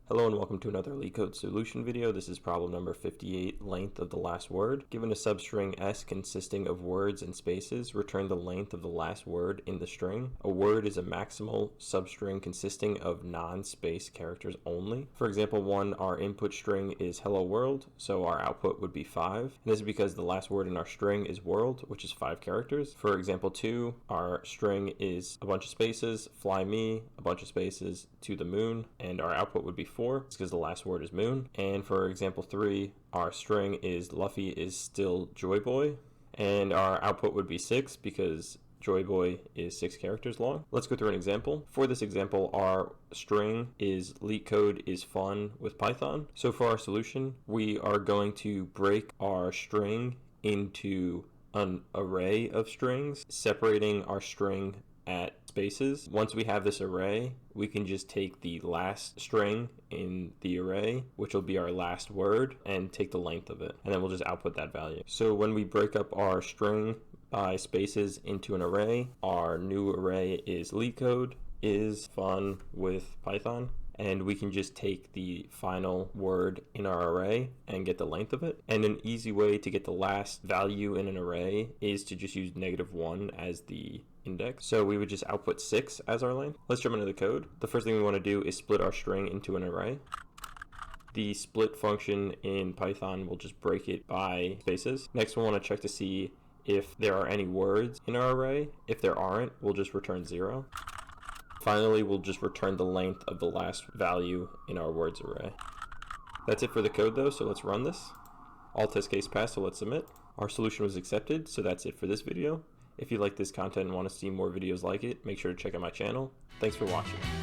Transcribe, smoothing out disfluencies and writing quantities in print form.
Hello and welcome to another LeetCode solution video. This is problem number 58, length of the last word. Given a substring S consisting of words and spaces, return the length of the last word in the string. A word is a maximal substring consisting of non-space characters only. For example 1, our input string is hello world, so our output would be 5. And this is because the last word in our string is world, which is 5 characters. For example 2, our string is a bunch of spaces, fly me, a bunch of spaces, to the moon, and our output would be 4. It's because the last word is moon. And for example 3, our string is Luffy is still Joy Boy, and our output would be 6 because Joy Boy is 6 characters long. Let's go through an example. For this example, our string is LeetCode is fun with Python. So for our solution, we are going to break our string into an array of strings, separating our string at spaces. Once we have this array, we can just take the last string in the array, which will be our last word, and take the length of it, and then we'll just output that value. So when we break up our string by spaces into an array, our new array is LeetCode is fun with Python, and we can just take the final word in our array and get the length of it. And an easy way to get the last value in an array is to just use -1 as the index. So we would just output 6 as our length. Let's jump into the code. The first thing we want to do is split our string into an array. The split function in Python will just break it by spaces. Next, we'll want to check to see if there are any words in our array. If there aren't, we'll just return 0. Finally, we'll just return the length of the last value in our words array. That's it for the code though, so let's run this. All test case passed, so let's submit. Our solution was accepted, so that's it for this video. If you like this content and want to see more videos like it, make sure to check out my channel. Thanks for watching.